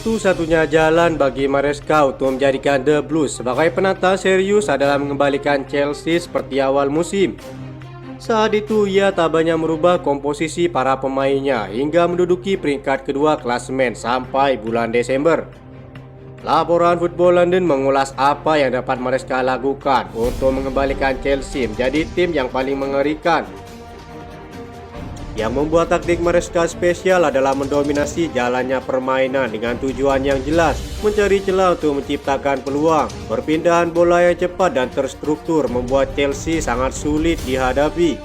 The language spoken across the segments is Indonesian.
Satu-satunya jalan bagi Maresca untuk menjadikan The Blues sebagai penantang serius adalah mengembalikan Chelsea seperti awal musim. Saat itu ia tak banyak merubah komposisi para pemainnya hingga menduduki peringkat kedua klasemen sampai bulan Desember. Laporan Football London mengulas apa yang dapat Maresca lakukan untuk mengembalikan Chelsea menjadi tim yang paling mengerikan. Yang membuat taktik Maresca spesial adalah mendominasi jalannya permainan dengan tujuan yang jelas, mencari celah untuk menciptakan peluang. Perpindahan bola yang cepat dan terstruktur membuat Chelsea sangat sulit dihadapi.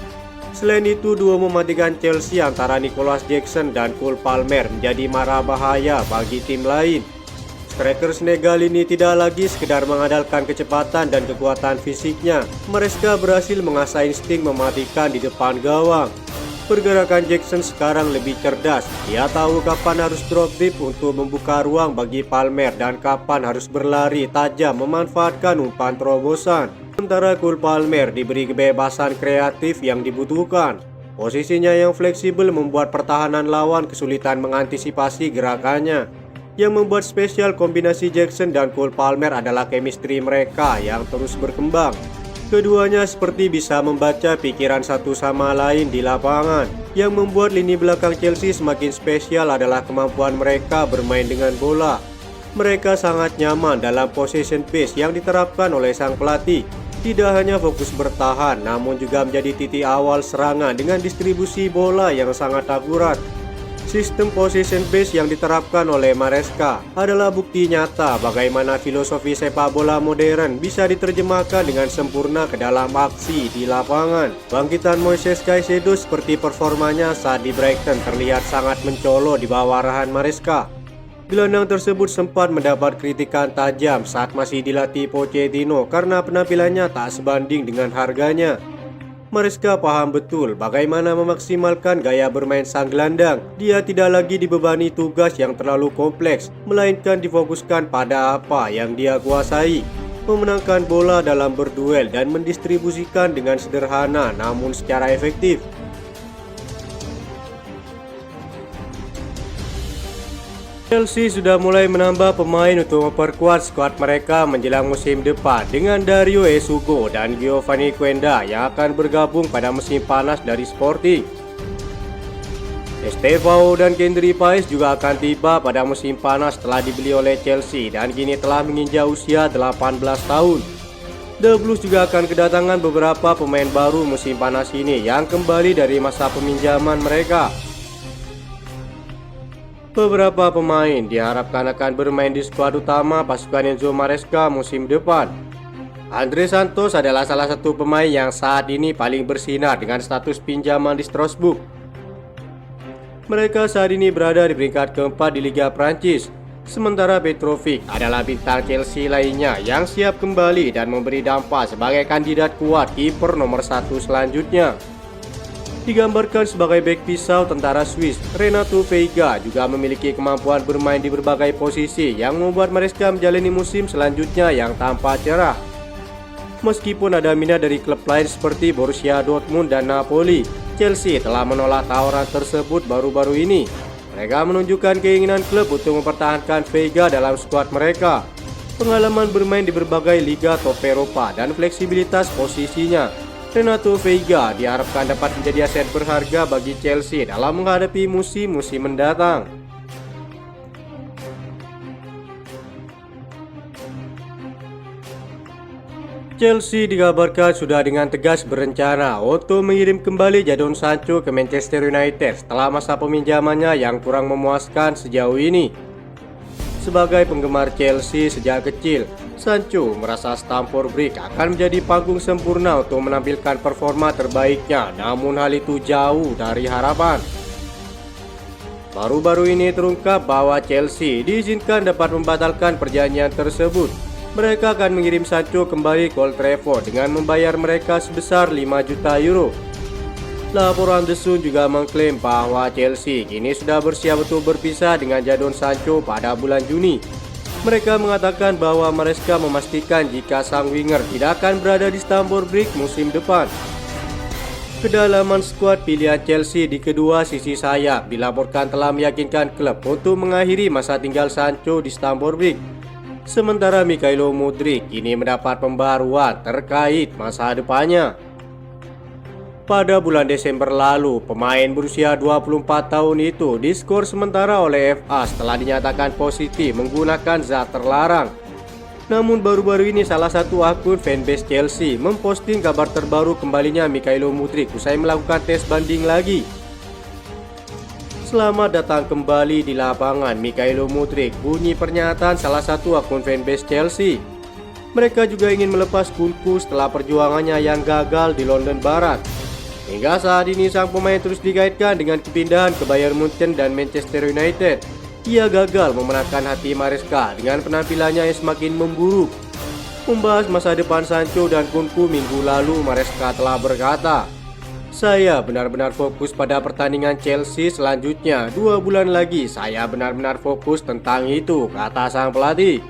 Selain itu, duo mematikan Chelsea antara Nicholas Jackson dan Cole Palmer menjadi mara bahaya bagi tim lain. Striker Senegal ini tidak lagi sekedar mengandalkan kecepatan dan kekuatan fisiknya. Maresca berhasil mengasah insting mematikan di depan gawang. Pergerakan Jackson sekarang lebih cerdas. Dia tahu kapan harus drop deep untuk membuka ruang bagi Palmer dan kapan harus berlari tajam memanfaatkan umpan terobosan. Sementara Cole Palmer diberi kebebasan kreatif yang dibutuhkan. Posisinya yang fleksibel membuat pertahanan lawan kesulitan mengantisipasi gerakannya. Yang membuat spesial kombinasi Jackson dan Cole Palmer adalah chemistry mereka yang terus berkembang. Keduanya seperti bisa membaca pikiran satu sama lain di lapangan. Yang membuat lini belakang Chelsea semakin spesial adalah kemampuan mereka bermain dengan bola. Mereka sangat nyaman dalam possession base yang diterapkan oleh sang pelatih. Tidak hanya fokus bertahan, namun juga menjadi titik awal serangan dengan distribusi bola yang sangat akurat. Sistem possession base yang diterapkan oleh Maresca adalah bukti nyata bagaimana filosofi sepak bola modern bisa diterjemahkan dengan sempurna ke dalam aksi di lapangan. Bangkitan Moises Caicedo seperti performanya saat di Brighton terlihat sangat mencolok di bawah arahan Maresca. Gelandang tersebut sempat mendapat kritikan tajam saat masih dilatih Pochettino karena penampilannya tak sebanding dengan harganya. Maresca paham betul bagaimana memaksimalkan gaya bermain sang gelandang. Dia tidak lagi dibebani tugas yang terlalu kompleks, melainkan difokuskan pada apa yang dia kuasai. Memenangkan bola dalam berduel dan mendistribusikan dengan sederhana namun secara efektif. Chelsea sudah mulai menambah pemain untuk memperkuat skuad mereka menjelang musim depan dengan Dario Esugo dan Giovanni Quenda yang akan bergabung pada musim panas dari Sporting. Estevao dan Kendry Páez juga akan tiba pada musim panas setelah dibeli oleh Chelsea dan kini telah menginjak usia 18 tahun. The Blues juga akan kedatangan beberapa pemain baru musim panas ini yang kembali dari masa peminjaman mereka. Beberapa pemain diharapkan akan bermain di skuad utama pasukan Enzo Maresca musim depan. Andre Santos adalah salah satu pemain yang saat ini paling bersinar dengan status pinjaman di Strasbourg. Mereka saat ini berada di peringkat keempat di Liga Prancis. Sementara Petrovic adalah bintang Chelsea lainnya yang siap kembali dan memberi dampak sebagai kandidat kuat kiper nomor 1 selanjutnya. Digambarkan sebagai bek pisau tentara Swiss, Renato Veiga juga memiliki kemampuan bermain di berbagai posisi yang membuat Maresca menjalani musim selanjutnya yang tampak cerah. Meskipun ada minat dari klub lain seperti Borussia Dortmund dan Napoli, Chelsea telah menolak tawaran tersebut baru-baru ini. Mereka menunjukkan keinginan klub untuk mempertahankan Veiga dalam skuad mereka. Pengalaman bermain di berbagai liga top Eropa dan fleksibilitas posisinya, Renato Veiga diharapkan dapat menjadi aset berharga bagi Chelsea dalam menghadapi musim-musim mendatang. Chelsea dikabarkan sudah dengan tegas berencana untuk mengirim kembali Jadon Sancho ke Manchester United setelah masa peminjamannya yang kurang memuaskan sejauh ini. Sebagai penggemar Chelsea sejak kecil, Sancho merasa Stamford Bridge akan menjadi panggung sempurna untuk menampilkan performa terbaiknya, namun hal itu jauh dari harapan. Baru-baru ini terungkap bahwa Chelsea diizinkan dapat membatalkan perjanjian tersebut. Mereka akan mengirim Sancho kembali ke Old Trafford dengan membayar mereka sebesar 5 juta euro. Laporan The Sun juga mengklaim bahwa Chelsea kini sudah bersiap untuk berpisah dengan Jadon Sancho pada bulan Juni. Mereka mengatakan bahwa Maresca memastikan jika sang winger tidak akan berada di Stamford Bridge musim depan. Kedalaman skuad pilihan Chelsea di kedua sisi sayap dilaporkan telah meyakinkan klub untuk mengakhiri masa tinggal Sancho di Stamford Bridge. Sementara Mykhailo Mudryk kini mendapat pembaruan terkait masa depannya. Pada bulan Desember lalu, pemain berusia 24 tahun itu diskor sementara oleh FA setelah dinyatakan positif menggunakan zat terlarang. Namun baru-baru ini salah satu akun fanbase Chelsea memposting kabar terbaru kembalinya Mykhailo Mudryk usai melakukan tes banding lagi. Selamat datang kembali di lapangan Mykhailo Mudryk, bunyi pernyataan salah satu akun fanbase Chelsea. Mereka juga ingin melepas Kunku setelah perjuangannya yang gagal di London Barat. Hingga saat ini sang pemain terus dikaitkan dengan kepindahan ke Bayern Munchen dan Manchester United. Ia gagal memenangkan hati Maresca dengan penampilannya yang semakin memburuk. Membahas masa depan Sancho dan Kunku minggu lalu, Maresca telah berkata, "Saya benar-benar fokus pada pertandingan Chelsea selanjutnya. 2 bulan lagi saya benar-benar fokus tentang itu," kata sang pelatih.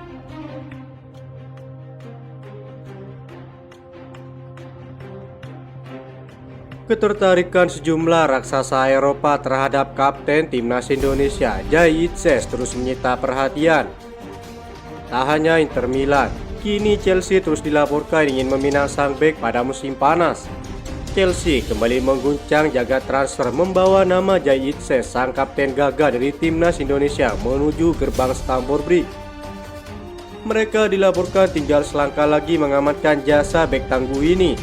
Ketertarikan sejumlah raksasa Eropa terhadap kapten timnas Indonesia Zayed Sesh terus menyita perhatian. Tak hanya Inter Milan, kini Chelsea terus dilaporkan ingin meminang sang bek pada musim panas. Chelsea kembali mengguncang jagat transfer membawa nama Zayed Sesh, sang kapten gagah dari timnas Indonesia, menuju gerbang Stamford Bridge. Mereka dilaporkan tinggal selangkah lagi mengamankan jasa bek tangguh ini.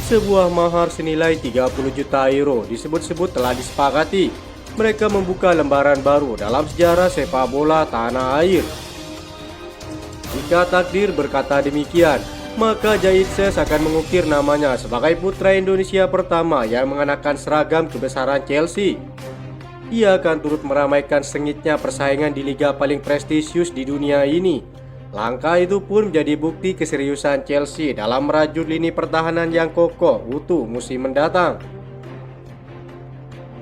Sebuah mahar senilai 30 juta euro disebut-sebut telah disepakati. Mereka membuka lembaran baru dalam sejarah sepak bola tanah air. Jika takdir berkata demikian, maka Zayed Sesh akan mengukir namanya sebagai putra Indonesia pertama yang mengenakan seragam kebesaran Chelsea. Ia akan turut meramaikan sengitnya persaingan di liga paling prestisius di dunia ini. Langkah itu pun menjadi bukti keseriusan Chelsea dalam merajut lini pertahanan yang kokoh utuh musim mendatang.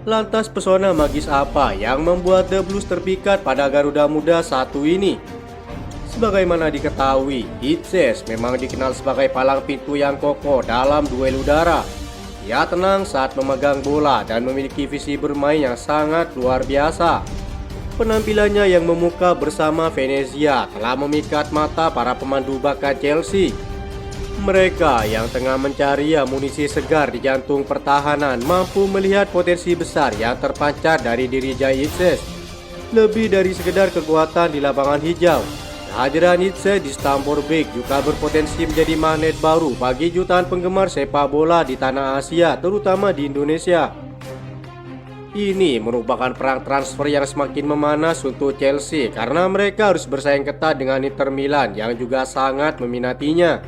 Lantas pesona magis apa yang membuat The Blues terpikat pada Garuda muda satu ini? Sebagaimana diketahui, Zayed Sesh memang dikenal sebagai palang pintu yang kokoh dalam duel udara. Ia tenang saat memegang bola dan memiliki visi bermain yang sangat luar biasa. Penampilannya yang memuka bersama Venezia telah memikat mata para pemandu bakat Chelsea. Mereka yang tengah mencari amunisi segar di jantung pertahanan mampu melihat potensi besar yang terpancar dari diri Zayed Sesh. Lebih dari sekedar kekuatan di lapangan hijau, kehadiran Zayed Sesh di Stamford Bridge juga berpotensi menjadi magnet baru bagi jutaan penggemar sepak bola di tanah Asia, terutama di Indonesia. Ini merupakan perang transfer yang semakin memanas untuk Chelsea karena mereka harus bersaing ketat dengan Inter Milan yang juga sangat meminatinya.